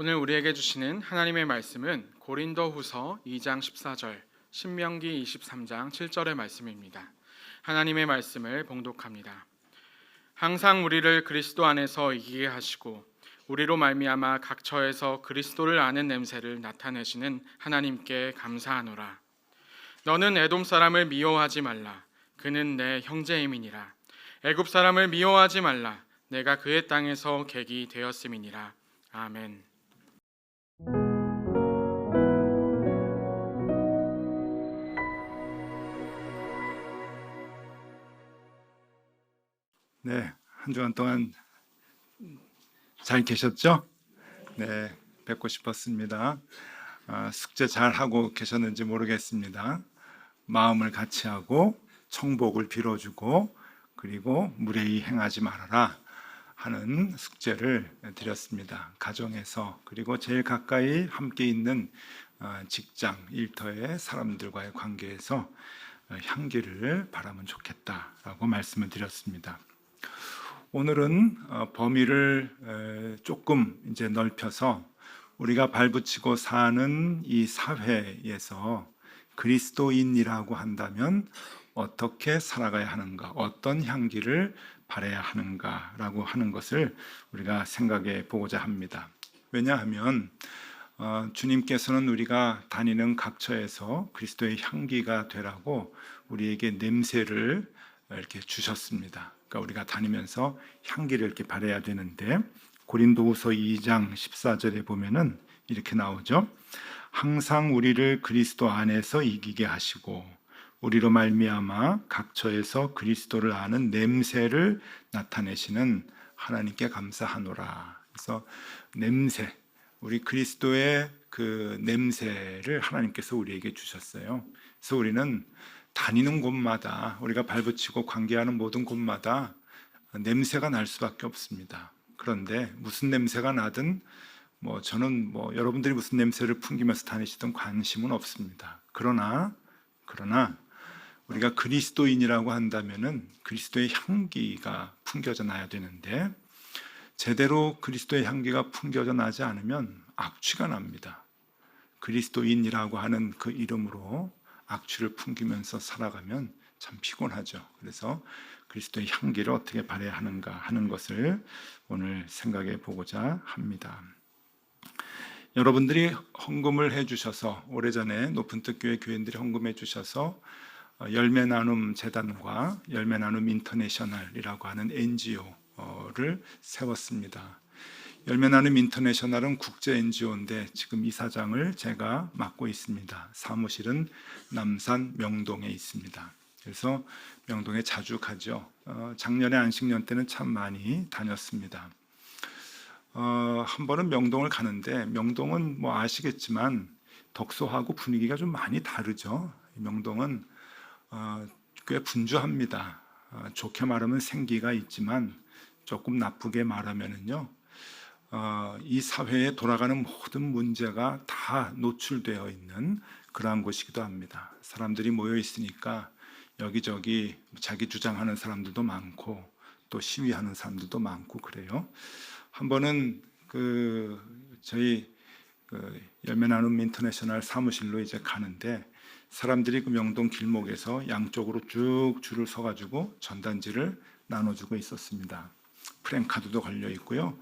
오늘 우리에게 주시는 하나님의 말씀은 고린도후서 2장 14절, 신명기 23장 7절의 말씀입니다. 하나님의 말씀을 봉독합니다. 항상 우리를 그리스도 안에서 이기게 하시고 우리로 말미암아 각 처에서 그리스도를 아는 냄새를 나타내시는 하나님께 감사하노라. 너는 에돔 사람을 미워하지 말라. 그는 내 형제임이니라. 애굽 사람을 미워하지 말라. 내가 그의 땅에서 객이 되었음이니라. 아멘. 네, 한 주간 동안 잘 계셨죠? 네, 뵙고 싶었습니다. 숙제 잘 하고 계셨는지 모르겠습니다. 마음을 같이 하고 청복을 빌어주고 그리고 무례히 행하지 말아라 하는 숙제를 드렸습니다. 가정에서 그리고 제일 가까이 함께 있는 직장, 일터의 사람들과의 관계에서 향기를 바라면 좋겠다라고 말씀을 드렸습니다. 오늘은 범위를 조금 이제 넓혀서 우리가 발붙이고 사는 이 사회에서 그리스도인이라고 한다면 어떻게 살아가야 하는가, 어떤 향기를 발해야 하는가라고 하는 것을 우리가 생각해 보고자 합니다. 왜냐하면 주님께서는 우리가 다니는 각처에서 그리스도의 향기가 되라고 우리에게 냄새를 이렇게 주셨습니다. 그러니까 우리가 다니면서 향기를 이렇게 발해야 되는데 고린도후서 2장 14절에 보면은 이렇게 나오죠. 항상 우리를 그리스도 안에서 이기게 하시고 우리로 말미암아 각처에서 그리스도를 아는 냄새를 나타내시는 하나님께 감사하노라. 그래서 냄새, 우리 그리스도의 그 냄새를 하나님께서 우리에게 주셨어요. 그래서 우리는 다니는 곳마다 우리가 발붙이고 관계하는 모든 곳마다 냄새가 날 수밖에 없습니다. 그런데 무슨 냄새가 나든 저는 여러분들이 무슨 냄새를 풍기면서 다니시든 관심은 없습니다. 그러나 우리가 그리스도인이라고 한다면은 그리스도의 향기가 풍겨져 나야 되는데 제대로 그리스도의 향기가 풍겨져 나지 않으면 악취가 납니다. 그리스도인이라고 하는 그 이름으로 악취를 풍기면서 살아가면 참 피곤하죠. 그래서 그리스도의 향기를 어떻게 발해야 하는가 하는 것을 오늘 생각해 보고자 합니다. 여러분들이 헌금을 해주셔서 오래전에 높은뜻교회 교인들이 헌금해 주셔서 열매나눔 재단과 열매나눔 인터내셔널이라고 하는 NGO를 세웠습니다. 열매나눔 인터내셔널은 국제 NGO인데 지금 이사장을 제가 맡고 있습니다. 사무실은 남산 명동에 있습니다. 그래서 명동에 자주 가죠. 작년에 안식년 때는 참 많이 다녔습니다. 한 번은 명동을 가는데 명동은 아시겠지만 덕소하고 분위기가 좀 많이 다르죠. 명동은 꽤 분주합니다. 좋게 말하면 생기가 있지만 조금 나쁘게 말하면은요. 이 사회에 돌아가는 모든 문제가 다 노출되어 있는 그러한 곳이기도 합니다. 사람들이 모여 있으니까 여기저기 자기 주장하는 사람들도 많고 또 시위하는 사람들도 많고 그래요. 한 번은 저희 열매나눔 인터내셔널 사무실로 이제 가는데 사람들이 그 명동 길목에서 양쪽으로 쭉 줄을 서가지고 전단지를 나눠주고 있었습니다. 프랭카드도 걸려 있고요.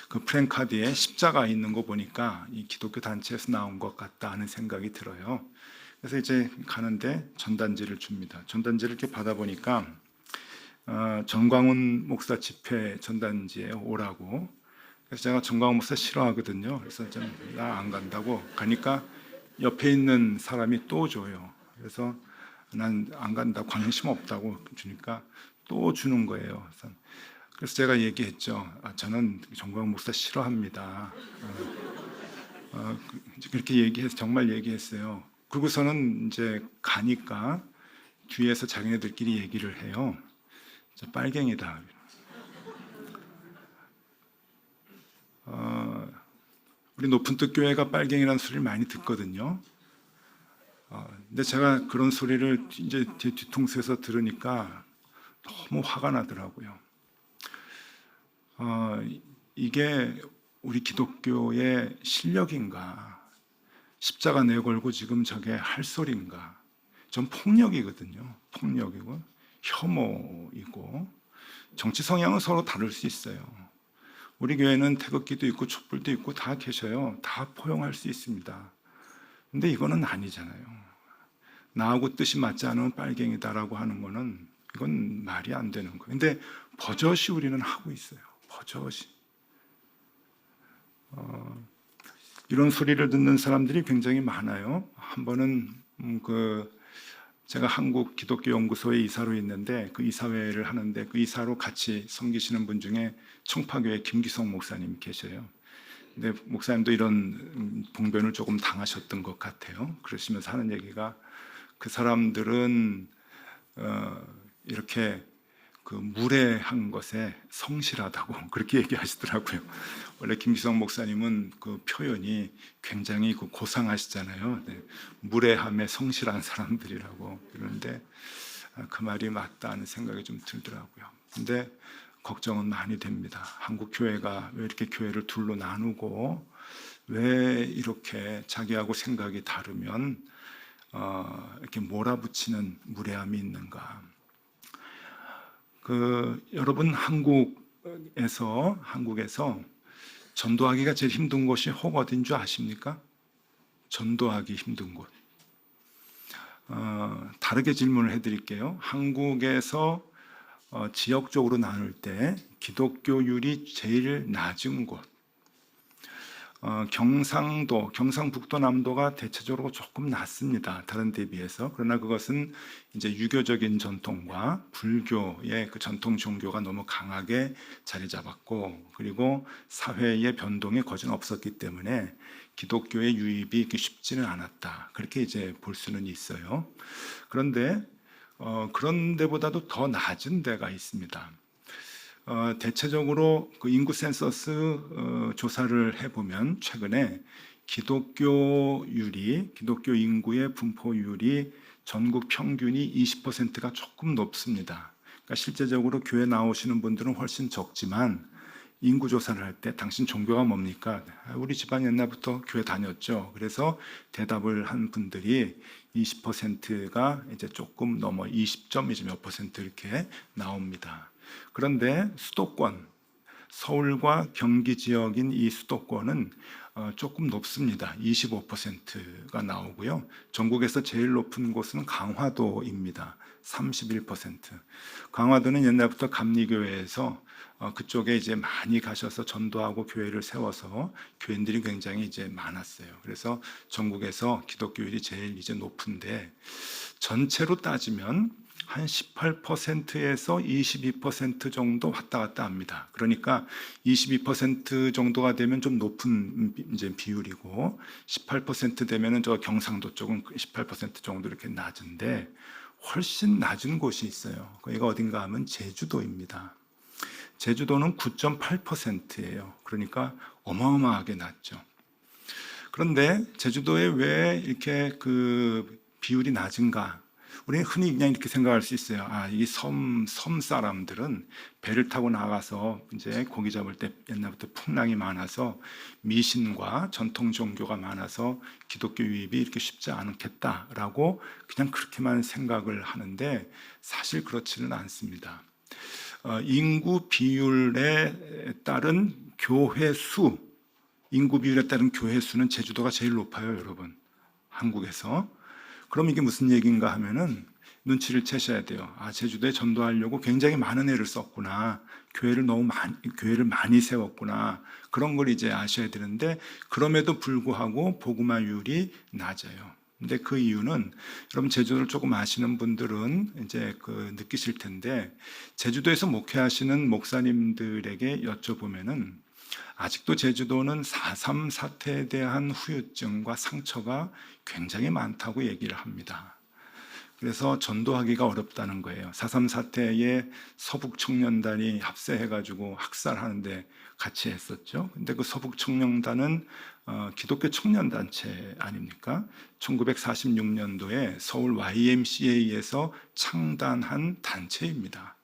그 프랭카드에 십자가 있는 거 보니까 이 기독교 단체에서 나온 것 같다 하는 생각이 들어요. 그래서 이제 가는데 전단지를 줍니다. 전단지를 이렇게 받아보니까 전광훈 목사 집회 전단지에 오라고. 그래서 제가 전광훈 목사 싫어하거든요. 그래서 나 안 간다고 가니까 옆에 있는 사람이 또 줘요. 그래서 난 안 간다, 관심 없다고 주니까 또 주는 거예요. 그래서 제가 얘기했죠. 저는 전광훈 목사 싫어합니다. 그렇게 얘기해서 정말 얘기했어요. 그러고서는 이제 가니까 뒤에서 자기네들끼리 얘기를 해요. 저 빨갱이다. 우리 높은뜻 교회가 빨갱이라는 소리를 많이 듣거든요. 근데 제가 그런 소리를 이제 제 뒤통수에서 들으니까 너무 화가 나더라고요. 이게 우리 기독교의 실력인가? 십자가 내걸고 지금 저게 할 소리인가? 전 폭력이거든요. 폭력이고 혐오이고 정치 성향은 서로 다를 수 있어요. 우리 교회는 태극기도 있고 촛불도 있고 다 계셔요. 다 포용할 수 있습니다. 근데 이거는 아니잖아요. 나하고 뜻이 맞지 않으면 빨갱이다라고 하는 거는 이건 말이 안 되는 거예요. 근데 버젓이 우리는 하고 있어요. 버젓이. 이런 소리를 듣는 사람들이 굉장히 많아요. 한 번은 제가 한국 기독교 연구소에 이사로 있는데 그 이사회를 하는데 그 이사로 같이 섬기시는 분 중에 청파교회 김기성 목사님 계셔요. 근데 목사님도 이런 봉변을 조금 당하셨던 것 같아요. 그러시면서 하는 얘기가 그 사람들은 이렇게 그 무례한 것에 성실하다고 그렇게 얘기하시더라고요. 원래 김기성 목사님은 그 표현이 굉장히 고상하시잖아요. 네, 무례함에 성실한 사람들이라고 그러는데 그 말이 맞다는 생각이 좀 들더라고요. 근데 걱정은 많이 됩니다. 한국 교회가 왜 이렇게 교회를 둘로 나누고 왜 이렇게 자기하고 생각이 다르면 이렇게 몰아붙이는 무례함이 있는가? 여러분 한국에서 전도하기가 제일 힘든 곳이 혹 어딘 줄 아십니까? 전도하기 힘든 곳. 다르게 질문을 해드릴게요. 한국에서 지역적으로 나눌 때 기독교율이 제일 낮은 곳. 경상도, 경상북도, 남도가 대체적으로 조금 낮습니다. 다른 데 비해서. 그러나 그것은 이제 유교적인 전통과 불교의 그 전통 종교가 너무 강하게 자리 잡았고, 그리고 사회의 변동이 거진 없었기 때문에 기독교의 유입이 이렇게 쉽지는 않았다. 그렇게 이제 볼 수는 있어요. 그런데 그런 데보다도 더 낮은 데가 있습니다. 대체적으로 그 인구 센서스 조사를 해보면 최근에 기독교 인구의 분포율이 전국 평균이 20%가 조금 높습니다. 그러니까 실제적으로 교회 나오시는 분들은 훨씬 적지만 인구 조사를 할 때 당신 종교가 뭡니까? 우리 집안 옛날부터 교회 다녔죠. 그래서 대답을 한 분들이 20%가 이제 조금 넘어 20점 몇 퍼센트 이렇게 나옵니다. 그런데 수도권, 서울과 경기 지역인 이 수도권은 조금 높습니다. 25%가 나오고요. 전국에서 제일 높은 곳은 강화도입니다. 31%. 강화도는 옛날부터 감리교회에서 그쪽에 이제 많이 가셔서 전도하고 교회를 세워서 교인들이 굉장히 이제 많았어요. 그래서 전국에서 기독교율이 제일 이제 높은데 전체로 따지면 한 18%에서 22% 정도 왔다 갔다 합니다. 그러니까 22% 정도가 되면 좀 높은 이제 비율이고 18% 되면은 저 경상도 쪽은 18% 정도 이렇게 낮은데 훨씬 낮은 곳이 있어요. 거기가 어딘가 하면 제주도입니다. 제주도는 9.8%예요. 그러니까 어마어마하게 낮죠. 그런데 제주도에 왜 이렇게 그 비율이 낮은가? 우리는 흔히 그냥 이렇게 생각할 수 있어요. 이 섬 사람들은 배를 타고 나가서 이제 고기 잡을 때 옛날부터 풍랑이 많아서 미신과 전통 종교가 많아서 기독교 유입이 이렇게 쉽지 않겠다라고 그냥 그렇게만 생각을 하는데 사실 그렇지는 않습니다. 인구 비율에 따른 교회 수, 인구 비율에 따른 교회 수는 제주도가 제일 높아요, 여러분. 한국에서. 그럼 이게 무슨 얘기인가 하면은 눈치를 채셔야 돼요. 제주도에 전도하려고 굉장히 많은 애를 썼구나. 교회를 많이 세웠구나. 그런 걸 이제 아셔야 되는데 그럼에도 불구하고 복음화율이 낮아요. 근데 그 이유는 여러분 제주도를 조금 아시는 분들은 이제 느끼실 텐데 제주도에서 목회하시는 목사님들에게 여쭤보면은 아직도 제주도는 4.3 사태에 대한 후유증과 상처가 굉장히 많다고 얘기를 합니다. 그래서 전도하기가 어렵다는 거예요. 4.3 사태에 서북 청년단이 합세해가지고 학살하는데 같이 했었죠. 근데 그 서북 청년단은 기독교 청년단체 아닙니까? 1946년도에 서울 YMCA에서 창단한 단체입니다.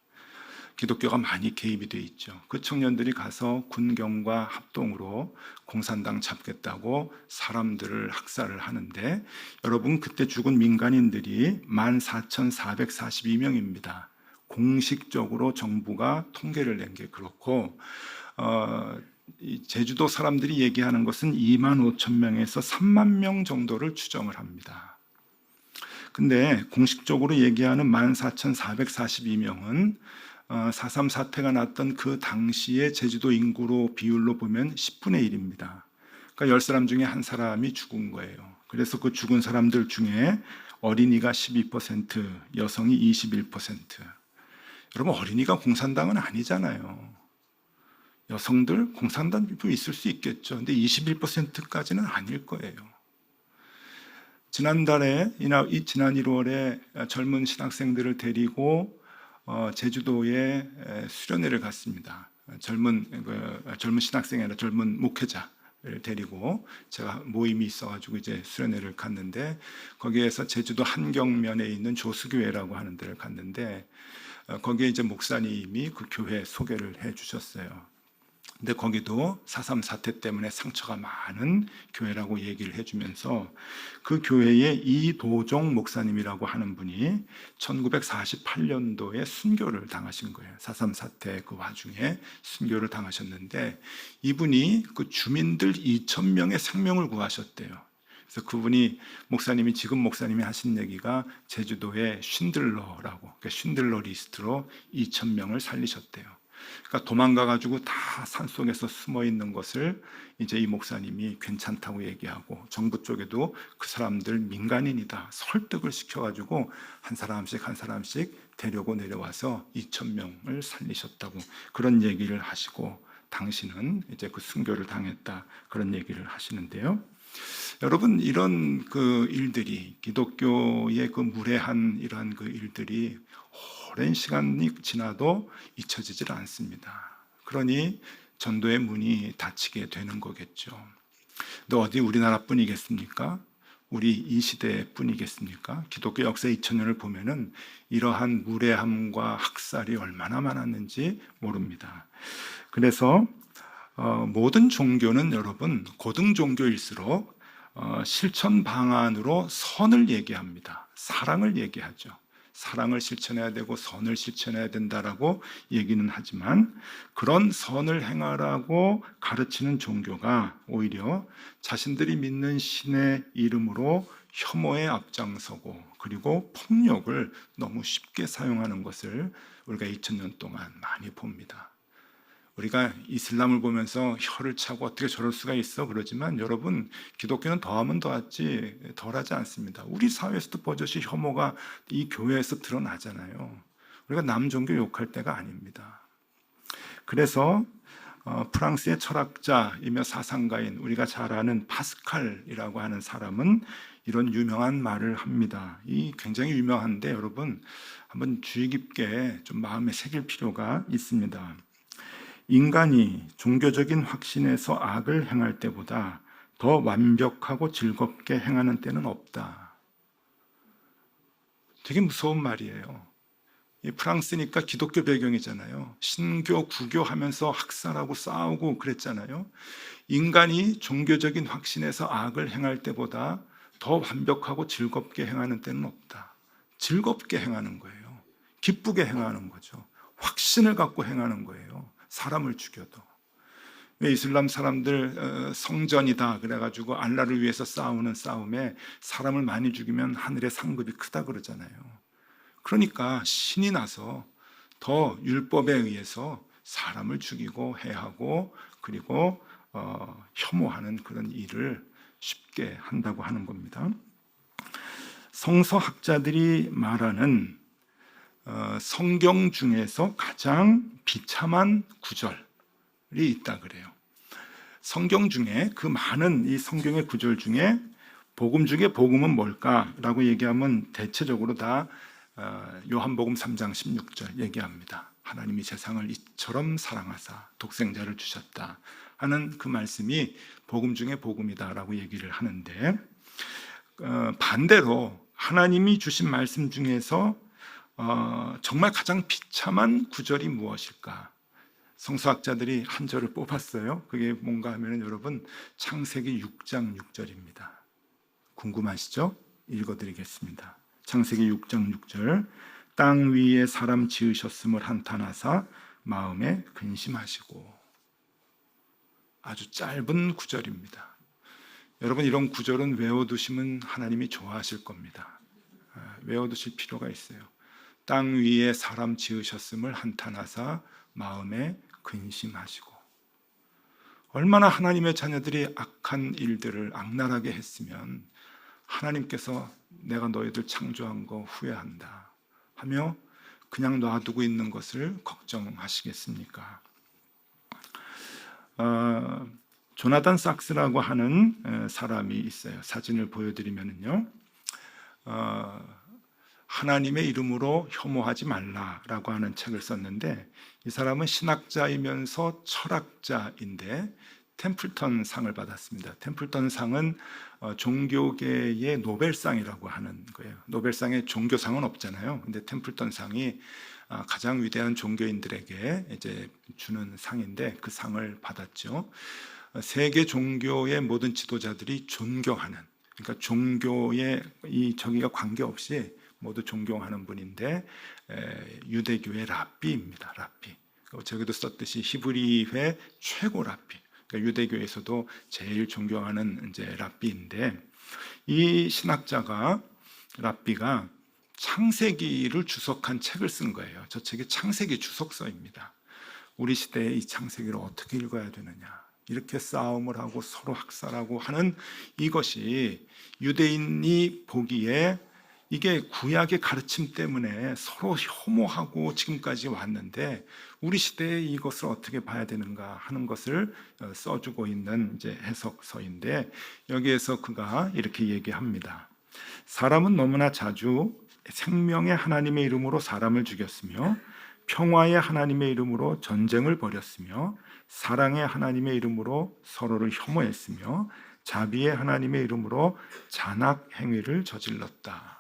기독교가 많이 개입이 돼 있죠. 그 청년들이 가서 군경과 합동으로 공산당 잡겠다고 사람들을 학살을 하는데, 여러분 그때 죽은 민간인들이 14,442명입니다. 공식적으로 정부가 통계를 낸 게 그렇고, 이 제주도 사람들이 얘기하는 것은 25,000명에서 3만 명 정도를 추정을 합니다. 근데 공식적으로 얘기하는 14,442명은 4.3 사태가 났던 그 당시에 제주도 인구로 비율로 보면 10분의 1입니다. 그러니까 10사람 중에 한 사람이 죽은 거예요. 그래서 그 죽은 사람들 중에 어린이가 12%, 여성이 21%. 여러분, 어린이가 공산당은 아니잖아요. 여성들 공산당도 있을 수 있겠죠. 근데 21%까지는 아닐 거예요. 지난 1월에 젊은 신학생들을 데리고 제주도에 수련회를 갔습니다. 젊은 신학생이 아니라 젊은 목회자를 데리고 제가 모임이 있어가지고 이제 수련회를 갔는데, 거기에서 제주도 한경면에 있는 조수교회라고 하는 데를 갔는데, 거기에 이제 목사님이 그 교회 소개를 해주셨어요. 근데 거기도 4.3 사태 때문에 상처가 많은 교회라고 얘기를 해주면서, 그 교회의 이도종 목사님이라고 하는 분이 1948년도에 순교를 당하신 거예요. 4.3 사태 그 와중에 순교를 당하셨는데, 이분이 그 주민들 2,000명의 생명을 구하셨대요. 그래서 그분이, 지금 목사님이 하신 얘기가 제주도의 쉰들러라고, 그러니까 쉰들러 리스트로 2,000명을 살리셨대요. 그러니까 도망가가지고 다 산속에서 숨어 있는 것을 이제 이 목사님이 괜찮다고 얘기하고, 정부 쪽에도 그 사람들 민간인이다 설득을 시켜가지고 한 사람씩 데리고 내려와서 2,000명을 살리셨다고 그런 얘기를 하시고, 당신은 이제 그 순교를 당했다 그런 얘기를 하시는데요. 여러분, 이런 그 일들이, 기독교의 그 무례한 이러한 그 일들이 오랜 시간이 지나도 잊혀지질 않습니다. 그러니 전도의 문이 닫히게 되는 거겠죠. 근데 어디 우리나라뿐이겠습니까? 우리 이 시대뿐이겠습니까? 기독교 역사 2000년을 보면은 이러한 무례함과 학살이 얼마나 많았는지 모릅니다. 그래서 모든 종교는 여러분, 고등 종교일수록 실천 방안으로 선을 얘기합니다. 사랑을 얘기하죠. 사랑을 실천해야 되고 선을 실천해야 된다라고 얘기는 하지만, 그런 선을 행하라고 가르치는 종교가 오히려 자신들이 믿는 신의 이름으로 혐오에 앞장서고, 그리고 폭력을 너무 쉽게 사용하는 것을 우리가 2000년 동안 많이 봅니다. 우리가 이슬람을 보면서 혀를 차고 어떻게 저럴 수가 있어 그러지만, 여러분, 기독교는 더하면 더하지 덜하지 않습니다. 우리 사회에서도 버젓이 혐오가 이 교회에서 드러나잖아요. 우리가 남 종교 욕할 때가 아닙니다. 그래서 프랑스의 철학자이며 사상가인 우리가 잘 아는 파스칼이라고 하는 사람은 이런 유명한 말을 합니다. 이 굉장히 유명한데 여러분, 한번 주의 깊게 좀 마음에 새길 필요가 있습니다. 인간이 종교적인 확신에서 악을 행할 때보다 더 완벽하고 즐겁게 행하는 때는 없다. 되게 무서운 말이에요. 프랑스니까 기독교 배경이잖아요. 신교, 구교 하면서 학살하고 싸우고 그랬잖아요. 인간이 종교적인 확신에서 악을 행할 때보다 더 완벽하고 즐겁게 행하는 때는 없다. 즐겁게 행하는 거예요. 기쁘게 행하는 거죠. 확신을 갖고 행하는 거예요. 사람을 죽여도. 왜 이슬람 사람들 성전이다 그래가지고 알라를 위해서 싸우는 싸움에 사람을 많이 죽이면 하늘의 상급이 크다 그러잖아요. 그러니까 신이 나서 더 율법에 의해서 사람을 죽이고 해하고, 그리고 혐오하는 그런 일을 쉽게 한다고 하는 겁니다. 성서학자들이 말하는 성경 중에서 가장 비참한 구절이 있다 그래요. 성경 중에, 그 많은 이 성경의 구절 중에 복음 중에 복음은 뭘까라고 얘기하면 대체적으로 다 요한복음 3장 16절 얘기합니다. 하나님이 세상을 이처럼 사랑하사 독생자를 주셨다 하는 그 말씀이 복음 중에 복음이다라고 얘기를 하는데, 반대로 하나님이 주신 말씀 중에서 정말 가장 비참한 구절이 무엇일까? 성서학자들이 한 절을 뽑았어요. 그게 뭔가 하면 여러분 창세기 6장 6절입니다. 궁금하시죠? 읽어드리겠습니다. 창세기 6장 6절. 땅 위에 사람 지으셨음을 한탄하사 마음에 근심하시고. 아주 짧은 구절입니다. 여러분 이런 구절은 외워두시면 하나님이 좋아하실 겁니다. 외워두실 필요가 있어요. 땅 위에 사람 지으셨음을 한탄하사 마음에 근심하시고. 얼마나 하나님의 자녀들이 악한 일들을 악랄하게 했으면 하나님께서 내가 너희들 창조한 거 후회한다 하며 그냥 놔두고 있는 것을 걱정하시겠습니까? 조나단 삭스라고 하는 사람이 있어요. 사진을 보여드리면요, 하나님의 이름으로 혐오하지 말라라고 하는 책을 썼는데, 이 사람은 신학자이면서 철학자인데 템플턴 상을 받았습니다. 템플턴 상은 종교계의 노벨상이라고 하는 거예요. 노벨상에 종교상은 없잖아요. 근데 템플턴 상이 가장 위대한 종교인들에게 이제 주는 상인데 그 상을 받았죠. 세계 종교의 모든 지도자들이 존경하는, 그러니까 종교의 이 저기가 관계없이 모두 존경하는 분인데 유대교의 랍비입니다. 랍비. 저기도 썼듯이 히브리회 최고 랍비. 그러니까 유대교에서도 제일 존경하는 이제 랍비인데, 이 신학자가 랍비가 창세기를 주석한 책을 쓴 거예요. 저 책이 창세기 주석서입니다. 우리 시대에 이 창세기를 어떻게 읽어야 되느냐, 이렇게 싸움을 하고 서로 학살하고 하는 이것이 유대인이 보기에 이게 구약의 가르침 때문에 서로 혐오하고 지금까지 왔는데 우리 시대에 이것을 어떻게 봐야 되는가 하는 것을 써주고 있는 이제 해석서인데, 여기에서 그가 이렇게 얘기합니다. 사람은 너무나 자주 생명의 하나님의 이름으로 사람을 죽였으며 평화의 하나님의 이름으로 전쟁을 벌였으며 사랑의 하나님의 이름으로 서로를 혐오했으며 자비의 하나님의 이름으로 잔악 행위를 저질렀다.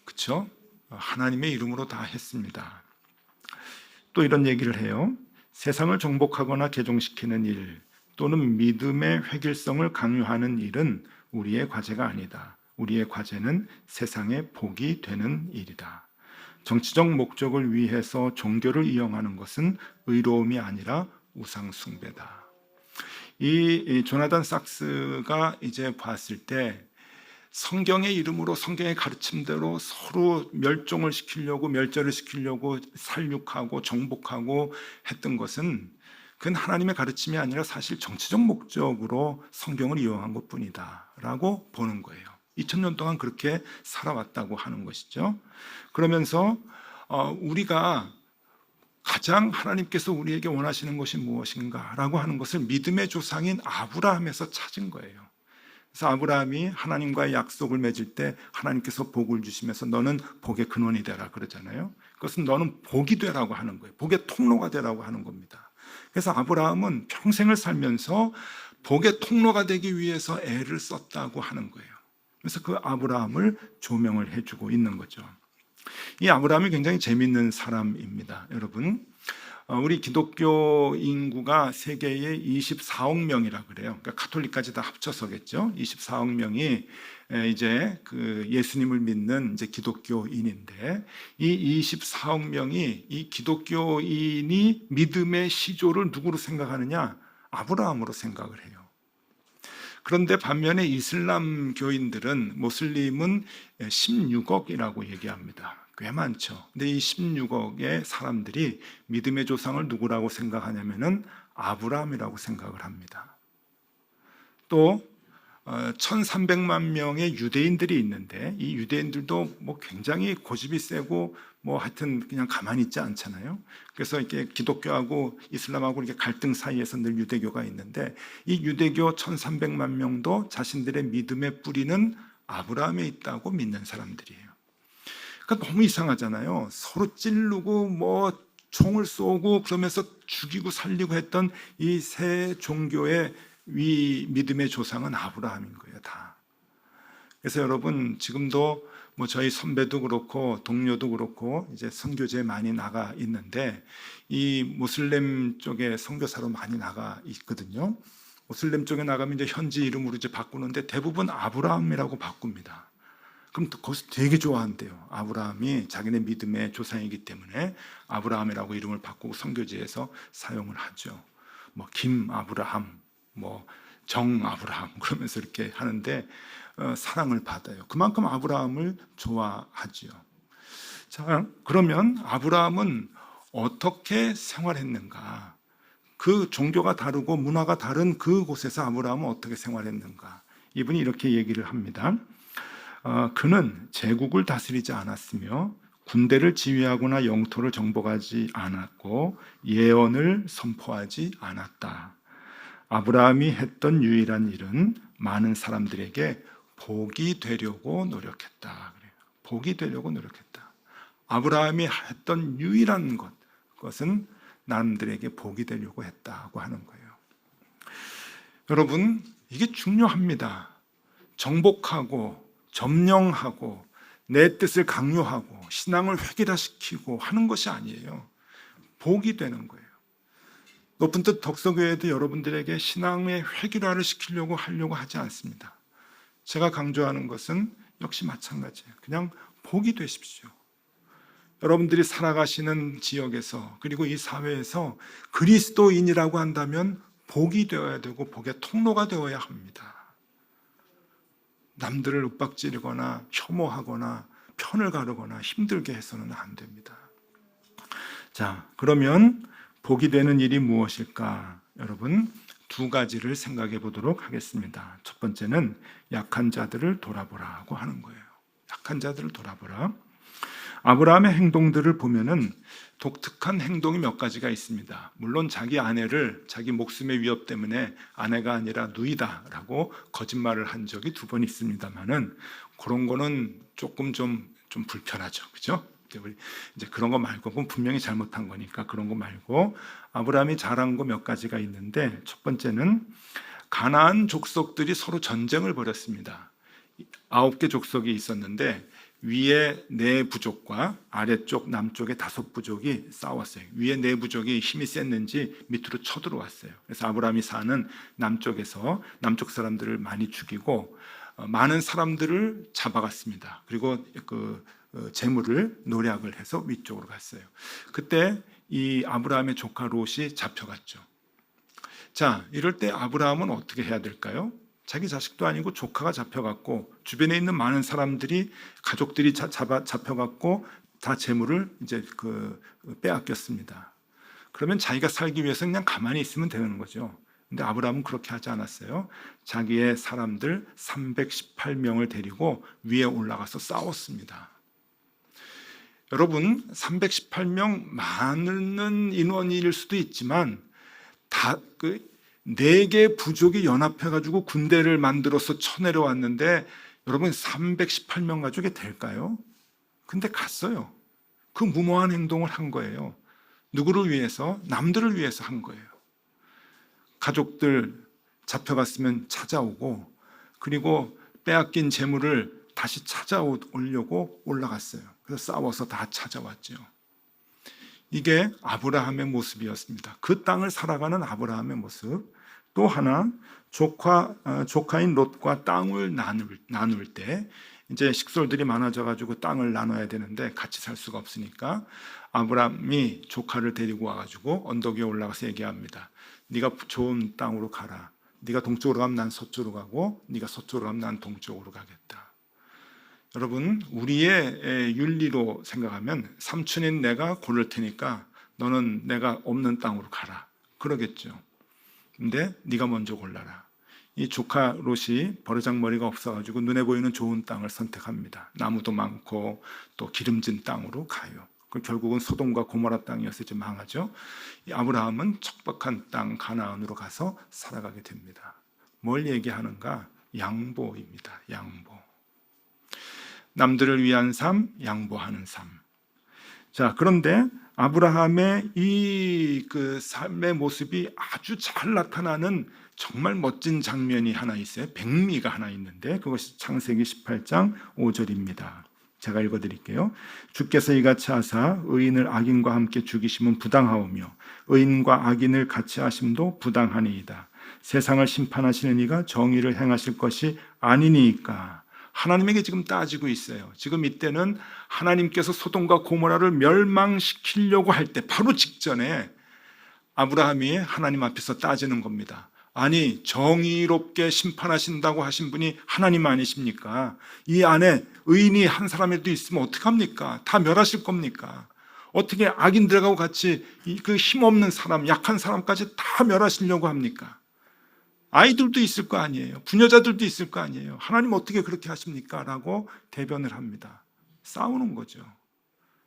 그렇죠? 하나님의 이름으로 다 했습니다. 또 이런 얘기를 해요. 세상을 정복하거나 개종시키는 일 또는 믿음의 획일성을 강요하는 일은 우리의 과제가 아니다. 우리의 과제는 세상의 복이 되는 일이다. 정치적 목적을 위해서 종교를 이용하는 것은 의로움이 아니라 우상 숭배다. 이 조나단 삭스가 이제 봤을 때 성경의 이름으로 성경의 가르침대로 서로 멸종을 시키려고, 멸절을 시키려고 살육하고 정복하고 했던 것은 그건 하나님의 가르침이 아니라 사실 정치적 목적으로 성경을 이용한 것뿐이다 라고 보는 거예요. 2000년 동안 그렇게 살아왔다고 하는 것이죠. 그러면서 우리가 가장 하나님께서 우리에게 원하시는 것이 무엇인가 라고 하는 것을 믿음의 조상인 아브라함에서 찾은 거예요. 그래서 아브라함이 하나님과의 약속을 맺을 때 하나님께서 복을 주시면서 너는 복의 근원이 되라 그러잖아요. 그것은 너는 복이 되라고 하는 거예요. 복의 통로가 되라고 하는 겁니다. 그래서 아브라함은 평생을 살면서 복의 통로가 되기 위해서 애를 썼다고 하는 거예요. 그래서 그 아브라함을 조명을 해주고 있는 거죠. 이 아브라함이 굉장히 재미있는 사람입니다. 여러분, 우리 기독교 인구가 세계에 24억 명이라 그래요. 그러니까 가톨릭까지 다 합쳐서겠죠. 24억 명이 이제 그 예수님을 믿는 이제 기독교인인데, 이 24억 명이 이 기독교인이 믿음의 시조를 누구로 생각하느냐? 아브라함으로 생각을 해요. 그런데 반면에 이슬람 교인들은, 모슬림은 16억이라고 얘기합니다. 꽤 많죠. 근데 이 16억의 사람들이 믿음의 조상을 누구라고 생각하냐면은 아브라함이라고 생각을 합니다. 또 1300만 명의 유대인들이 있는데 이 유대인들도 뭐 굉장히 고집이 세고 뭐 하여튼 그냥 가만히 있지 않잖아요. 그래서 이렇게 기독교하고 이슬람하고 이렇게 갈등 사이에서 늘 유대교가 있는데, 이 유대교 1300만 명도 자신들의 믿음의 뿌리는 아브라함에 있다고 믿는 사람들이에요. 그러니까 너무 이상하잖아요. 서로 찌르고 뭐 총을 쏘고 그러면서 죽이고 살리고 했던 이 세 종교의 믿음의 조상은 아브라함인 거예요, 다. 그래서 여러분 지금도 뭐 저희 선배도 그렇고 동료도 그렇고 이제 선교지에 많이 나가 있는데 이 모슬렘 쪽에 선교사로 많이 나가 있거든요. 모슬렘 쪽에 나가면 이제 현지 이름으로 이제 바꾸는데 대부분 아브라함이라고 바꿉니다. 그럼 거기서 되게 좋아한대요. 아브라함이 자기네 믿음의 조상이기 때문에 아브라함이라고 이름을 바꾸고 선교지에서 사용을 하죠. 뭐 김 아브라함, 뭐 정 아브라함 그러면서 이렇게 하는데 사랑을 받아요. 그만큼 아브라함을 좋아하지요. 자, 그러면 아브라함은 어떻게 생활했는가? 그 종교가 다르고 문화가 다른 그곳에서 아브라함은 어떻게 생활했는가? 이분이 이렇게 얘기를 합니다. 그는 제국을 다스리지 않았으며 군대를 지휘하거나 영토를 정복하지 않았고 예언을 선포하지 않았다. 아브라함이 했던 유일한 일은 많은 사람들에게 복이 되려고 노력했다. 복이 되려고 노력했다. 아브라함이 했던 유일한 것은 남들에게 복이 되려고 했다고 하는 거예요. 여러분, 이게 중요합니다. 정복하고 점령하고 내 뜻을 강요하고 신앙을 획일화시키고 하는 것이 아니에요. 복이 되는 거예요. 높은 뜻 덕서교회도 여러분들에게 신앙의 획일화를 시키려고 하려고 하지 않습니다. 제가 강조하는 것은 역시 마찬가지예요. 그냥 복이 되십시오. 여러분들이 살아가시는 지역에서 그리고 이 사회에서 그리스도인이라고 한다면 복이 되어야 되고 복의 통로가 되어야 합니다. 남들을 윽박지르거나 혐오하거나 편을 가르거나 힘들게 해서는 안 됩니다. 자, 그러면 복이 되는 일이 무엇일까? 여러분, 두 가지를 생각해 보도록 하겠습니다. 첫 번째는 약한 자들을 돌아보라고 하는 거예요. 약한 자들을 돌아보라. 아브라함의 행동들을 보면은 독특한 행동이 몇 가지가 있습니다. 물론 자기 아내를 자기 목숨의 위협 때문에 아내가 아니라 누이다라고 거짓말을 한 적이 2번 있습니다만은 그런 거는 조금 좀 불편하죠, 그죠? 이제 그런 거 말고 그건 분명히 잘못한 거니까 그런 거 말고 아브라함이 잘한 거 몇 가지가 있는데 첫 번째는 가나안 족속들이 서로 전쟁을 벌였습니다. 9개 족속이 있었는데 위에 4부족과 아래쪽 남쪽의 5부족이 싸웠어요. 위에 4부족이 힘이 셌는지 밑으로 쳐들어왔어요. 그래서 아브라함이 사는 남쪽에서 남쪽 사람들을 많이 죽이고 많은 사람들을 잡아갔습니다. 그리고 그 재물을 노략을 해서 위쪽으로 갔어요. 그때 이 아브라함의 조카 롯이 잡혀갔죠. 자, 이럴 때 아브라함은 어떻게 해야 될까요? 자기 자식도 아니고 조카가 잡혀갔고 주변에 있는 많은 사람들이 가족들이 잡혀갔고 다 재물을 이제 빼앗겼습니다. 그러면 자기가 살기 위해서 그냥 가만히 있으면 되는 거죠. 근데 아브라함은 그렇게 하지 않았어요. 자기의 사람들 318명을 데리고 위에 올라가서 싸웠습니다. 여러분, 318명 많은 인원일 수도 있지만 다 4개 부족이 연합해가지고 군대를 만들어서 쳐내려왔는데 여러분 318명 가족이 될까요? 근데 갔어요. 그 무모한 행동을 한 거예요. 누구를 위해서? 남들을 위해서 한 거예요. 가족들 잡혀갔으면 찾아오고 그리고 빼앗긴 재물을 다시 찾아오려고 올라갔어요. 그래서 싸워서 다 찾아왔죠. 이게 아브라함의 모습이었습니다. 그 땅을 살아가는 아브라함의 모습. 또 하나 조카인 롯과 땅을 나눌 때 이제 식솔들이 많아져 가지고 땅을 나눠야 되는데 같이 살 수가 없으니까 아브라함이 조카를 데리고 와 가지고 언덕 위에 올라가서 얘기합니다. 네가 좋은 땅으로 가라. 네가 동쪽으로 가면 난 서쪽으로 가고 네가 서쪽으로 가면 난 동쪽으로 가겠다. 여러분, 우리의 윤리로 생각하면 삼촌인 내가 고를 테니까 너는 내가 없는 땅으로 가라. 그러겠죠. 근데 네가 먼저 골라라. 이 조카 롯이 버르장머리가 없어가지고 눈에 보이는 좋은 땅을 선택합니다. 나무도 많고 또 기름진 땅으로 가요. 결국은 소돔과 고모라 땅이어서 이제 망하죠. 이 아브라함은 척박한 땅 가나안으로 가서 살아가게 됩니다. 뭘 얘기하는가? 양보입니다. 양보. 남들을 위한 삶, 양보하는 삶. 자, 그런데 아브라함의 이 삶의 모습이 아주 잘 나타나는 정말 멋진 장면이 하나 있어요. 백미가 하나 있는데 그것이 창세기 18장 5절입니다. 제가 읽어드릴게요. 주께서 이같이 하사 의인을 악인과 함께 죽이심은 부당하오며 의인과 악인을 같이 하심도 부당하니이다. 세상을 심판하시는 이가 정의를 행하실 것이 아니니까. 하나님에게 지금 따지고 있어요. 지금 이때는 하나님께서 소돔과 고모라를 멸망시키려고 할 때 바로 직전에 아브라함이 하나님 앞에서 따지는 겁니다. 아니, 정의롭게 심판하신다고 하신 분이 하나님 아니십니까? 이 안에 의인이 한 사람이라도 있으면 어떡합니까? 다 멸하실 겁니까? 어떻게 악인들하고 같이 그 힘없는 사람, 약한 사람까지 다 멸하시려고 합니까? 아이들도 있을 거 아니에요. 부녀자들도 있을 거 아니에요. 하나님 어떻게 그렇게 하십니까? 라고 대변을 합니다. 싸우는 거죠.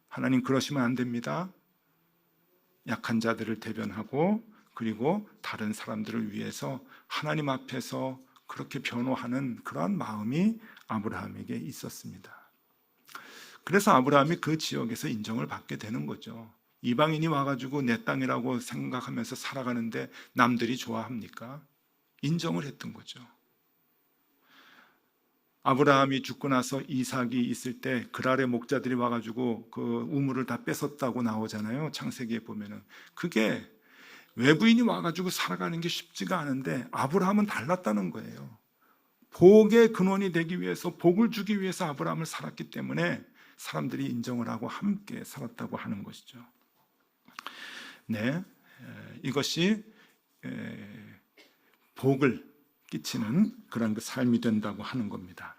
하나님 그러시면 안 됩니다. 약한 자들을 대변하고 그리고 다른 사람들을 위해서 하나님 앞에서 그렇게 변호하는 그러한 마음이 아브라함에게 있었습니다. 그래서 아브라함이 그 지역에서 인정을 받게 되는 거죠. 이방인이 와가지고 내 땅이라고 생각하면서 살아가는데 남들이 좋아합니까? 인정을 했던 거죠. 아브라함이 죽고 나서 이삭이 있을 때 그랄의 목자들이 와가지고 그 우물을 다 뺏었다고 나오잖아요. 창세기에 보면은 그게 외부인이 와가지고 살아가는 게 쉽지가 않은데 아브라함은 달랐다는 거예요. 복의 근원이 되기 위해서, 복을 주기 위해서 아브라함을 살았기 때문에 사람들이 인정을 하고 함께 살았다고 하는 것이죠. 네, 이것이 복을 끼치는 그런 그 삶이 된다고 하는 겁니다.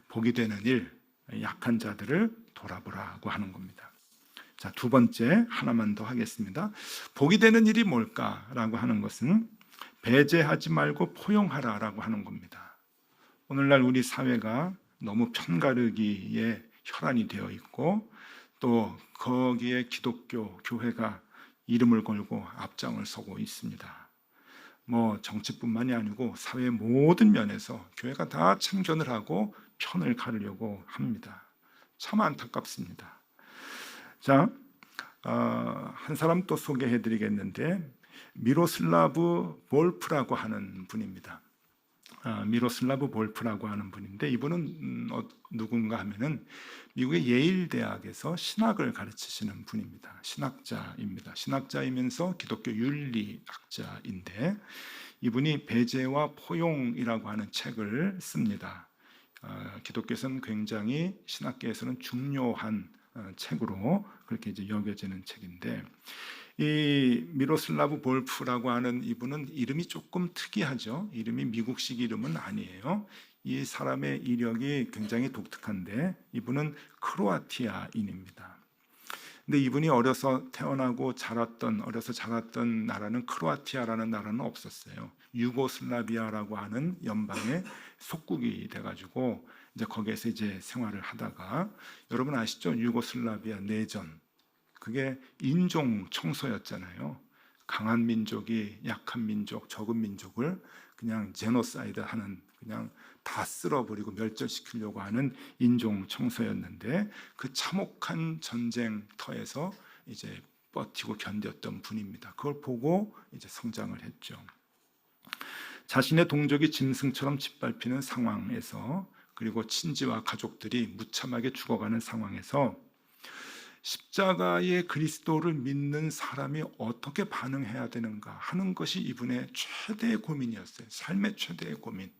복이 되는 일, 약한 자들을 돌아보라고 하는 겁니다. 자, 두 번째 하나만 더 하겠습니다. 복이 되는 일이 뭘까라고 하는 것은 배제하지 말고 포용하라라고 하는 겁니다. 오늘날 우리 사회가 너무 편가르기에 혈안이 되어 있고 또 거기에 기독교 교회가 이름을 걸고 앞장을 서고 있습니다. 뭐 정치뿐만이 아니고 사회의 모든 면에서 교회가 다 참견을 하고 편을 가르려고 합니다. 참 안타깝습니다. 자, 한 사람 또 소개해 드리겠는데 미로슬라브 볼프라고 하는 분입니다. 미로슬라브 볼프라고 하는 분인데 이분은 누군가 하면은 미국의 예일 대학에서 신학을 가르치시는 분입니다. 신학자입니다. 신학자이면서 기독교 윤리학자인데 이분이 배제와 포용이라고 하는 책을 씁니다. 기독교에서는 굉장히 신학계에서는 중요한 책으로 그렇게 이제 여겨지는 책인데 이 미로슬라브 볼프라고 하는 이분은 이름이 조금 특이하죠. 이름이 미국식 이름은 아니에요. 이 사람의 이력이 굉장히 독특한데 이분은 크로아티아인입니다. 근데 이분이 어려서 자랐던 나라는 크로아티아라는 나라는 없었어요. 유고슬라비아라고 하는 연방의 속국이 돼가지고 이제 거기에서 이제 생활을 하다가 여러분 아시죠? 유고슬라비아 내전. 그게 인종 청소였잖아요. 강한 민족이 약한 민족, 적은 민족을 그냥 제노사이드 하는, 그냥 다 쓸어버리고 멸절시키려고 하는 인종 청소였는데 그 참혹한 전쟁터에서 이제 버티고 견뎠던 분입니다. 그걸 보고 이제 성장을 했죠. 자신의 동족이 짐승처럼 짓밟히는 상황에서 그리고 친지와 가족들이 무참하게 죽어가는 상황에서 십자가의 그리스도를 믿는 사람이 어떻게 반응해야 되는가 하는 것이 이분의 최대의 고민이었어요. 삶의 최대의 고민.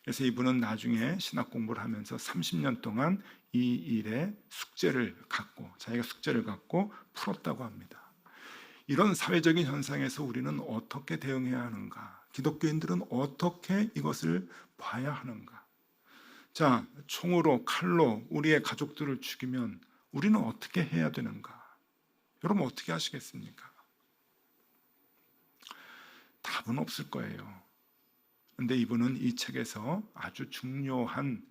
그래서 이분은 나중에 신학 공부를 하면서 30년 동안 이 일에 자기가 숙제를 갖고 풀었다고 합니다. 이런 사회적인 현상에서 우리는 어떻게 대응해야 하는가? 기독교인들은 어떻게 이것을 봐야 하는가? 자, 총으로, 칼로 우리의 가족들을 죽이면 우리는 어떻게 해야 되는가? 여러분 어떻게 하시겠습니까? 답은 없을 거예요. 그런데 이분은 이 책에서 아주 중요한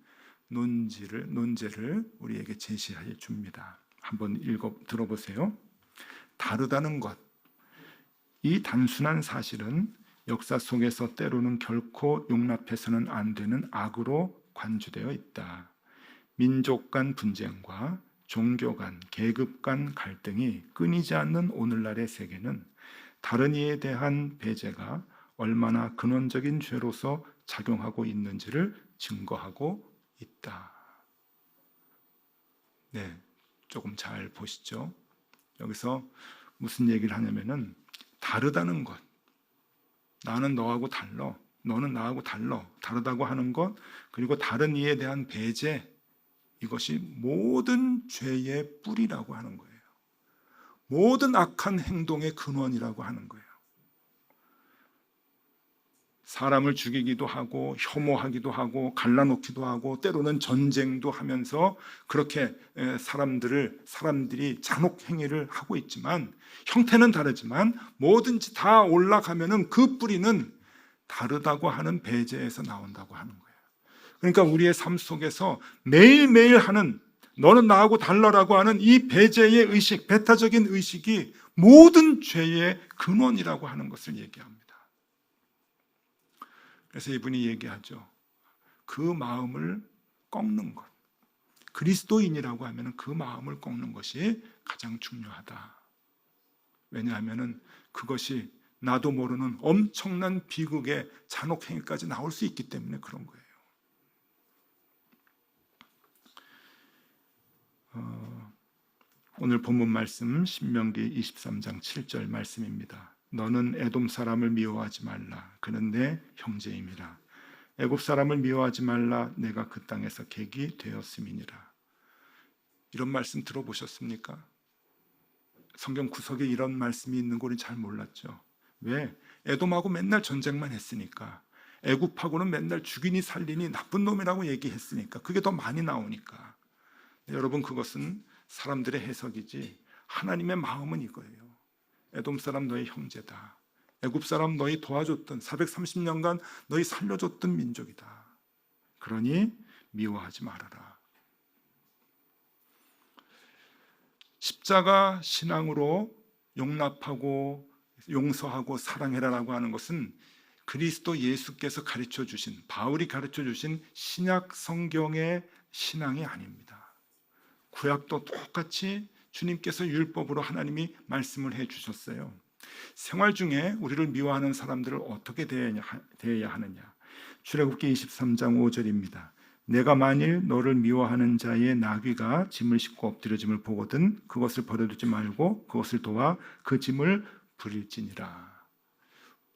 논제를 우리에게 제시해 줍니다. 한번 들어보세요. 다르다는 것. 이 단순한 사실은 역사 속에서 때로는 결코 용납해서는 안 되는 악으로 관주되어 있다. 민족 간 분쟁과 종교 간, 계급 간 갈등이 끊이지 않는 오늘날의 세계는 다른 이에 대한 배제가 얼마나 근원적인 죄로서 작용하고 있는지를 증거하고 있다. 네, 조금 잘 보시죠. 여기서 무슨 얘기를 하냐면은 다르다는 것, 나는 너하고 달라, 너는 나하고 달라, 다르다고 하는 것, 그리고 다른 이에 대한 배제, 이것이 모든 죄의 뿌리라고 하는 거예요. 모든 악한 행동의 근원이라고 하는 거예요. 사람을 죽이기도 하고 혐오하기도 하고 갈라놓기도 하고 때로는 전쟁도 하면서 그렇게 사람들이 잔혹 행위를 하고 있지만 형태는 다르지만 뭐든지 다 올라가면은 그 뿌리는 다르다고 하는 배제에서 나온다고 하는 거예요. 그러니까 우리의 삶 속에서 매일매일 하는 너는 나하고 달라라고 하는 이 배제의 의식, 배타적인 의식이 모든 죄의 근원이라고 하는 것을 얘기합니다. 그래서 이분이 얘기하죠. 그 마음을 꺾는 것. 그리스도인이라고 하면 그 마음을 꺾는 것이 가장 중요하다. 왜냐하면 그것이 나도 모르는 엄청난 비극의 잔혹 행위까지 나올 수 있기 때문에 그런 거예요. 오늘 본문 말씀 신명기 23장 7절 말씀입니다. 너는 에돔 사람을 미워하지 말라. 그는 내 형제임이라. 애굽 사람을 미워하지 말라. 내가 그 땅에서 객이 되었음이니라. 이런 말씀 들어보셨습니까? 성경 구석에 이런 말씀이 있는 걸 잘 몰랐죠. 왜? 에돔하고 맨날 전쟁만 했으니까. 애굽하고는 맨날 죽이니 살리니 나쁜 놈이라고 얘기했으니까. 그게 더 많이 나오니까. 여러분, 그것은 사람들의 해석이지 하나님의 마음은 이거예요. 에돔 사람 너희 형제다. 애굽 사람 너희 도와줬던 430년간 너희 살려줬던 민족이다. 그러니 미워하지 말아라. 십자가 신앙으로 용납하고 용서하고 사랑해라라고 하는 것은 그리스도 예수께서 가르쳐 주신, 바울이 가르쳐 주신 신약 성경의 신앙이 아닙니다. 구약도 똑같이 주님께서 율법으로 하나님이 말씀을 해 주셨어요. 생활 중에 우리를 미워하는 사람들을 어떻게 대해야 하느냐. 출애굽기 23장 5절입니다. 내가 만일 너를 미워하는 자의 나귀가 짐을 싣고 엎드려짐을 보거든 그것을 버려두지 말고 그것을 도와 그 짐을 부릴지니라.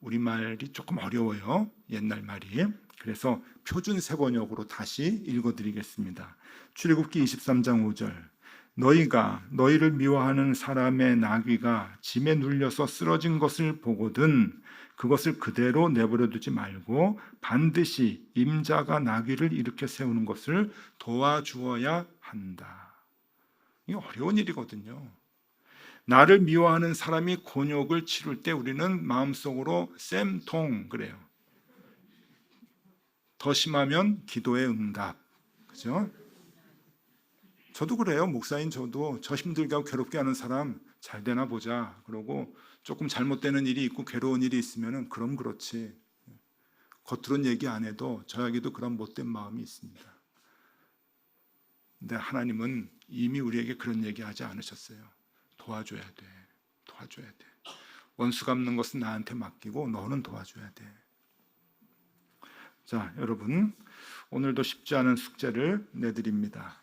우리말이 조금 어려워요. 옛날 말이. 그래서 표준 세번역으로 다시 읽어드리겠습니다. 출애굽기 23장 5절. 너희가 너희를 미워하는 사람의 나귀가 짐에 눌려서 쓰러진 것을 보거든 그것을 그대로 내버려 두지 말고 반드시 임자가 나귀를 일으켜 세우는 것을 도와주어야 한다. 이게 어려운 일이거든요. 나를 미워하는 사람이 곤욕을 치를 때 우리는 마음속으로 쌤통 그래요. 더 심하면 기도의 응답. 그죠? 저도 그래요. 목사인 저도 저 힘들게 하고 괴롭게 하는 사람 잘 되나 보자. 그러고 조금 잘못되는 일이 있고 괴로운 일이 있으면 그럼 그렇지. 겉으로는 얘기 안 해도 저에게도 그런 못된 마음이 있습니다. 근데 하나님은 이미 우리에게 그런 얘기하지 않으셨어요. 도와줘야 돼. 도와줘야 돼. 원수 갚는 것은 나한테 맡기고 너는 도와줘야 돼. 자, 여러분 오늘도 쉽지 않은 숙제를 내드립니다.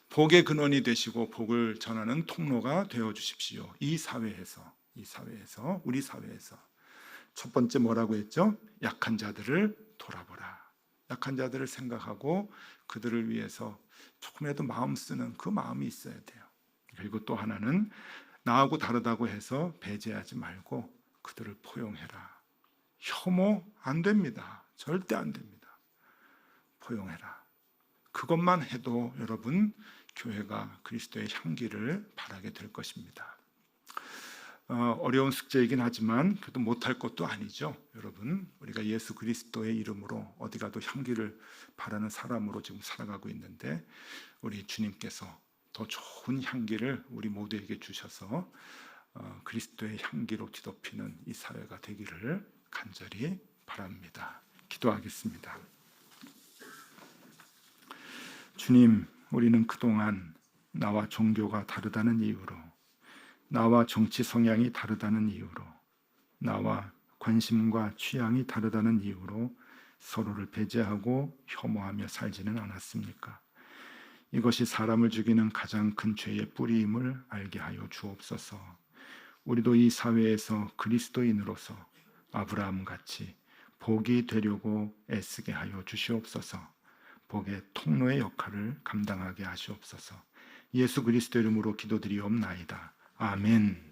복의 근원이 되시고 복을 전하는 통로가 되어 주십시오. 이 사회에서 우리 사회에서 첫 번째 뭐라고 했죠? 약한 자들을 돌아보라. 약한 자들을 생각하고 그들을 위해서 조금이라도 마음 쓰는 그 마음이 있어야 돼요. 그리고 또 하나는 나하고 다르다고 해서 배제하지 말고 그들을 포용해라. 혐오 안 됩니다. 절대 안 됩니다. 포용해라. 그것만 해도 여러분 교회가 그리스도의 향기를 바라게 될 것입니다. 어려운 숙제이긴 하지만 그래도 못할 것도 아니죠. 여러분 우리가 예수 그리스도의 이름으로 어디 가도 향기를 바라는 사람으로 지금 살아가고 있는데 우리 주님께서 더 좋은 향기를 우리 모두에게 주셔서 그리스도의 향기로 뒤덮이는 이 사회가 되기를 간절히 바랍니다. 기도하겠습니다. 주님, 우리는 그동안 나와 종교가 다르다는 이유로, 나와 정치 성향이 다르다는 이유로, 나와 관심과 취향이 다르다는 이유로 서로를 배제하고 혐오하며 살지는 않았습니까? 이것이 사람을 죽이는 가장 큰 죄의 뿌리임을 알게 하여 주옵소서. 우리도 이 사회에서 그리스도인으로서 아브라함같이 복이 되려고 애쓰게 하여 주시옵소서. 복의 통로의 역할을 감당하게 하시옵소서. 예수 그리스도 이름으로 기도드리옵나이다. 아멘.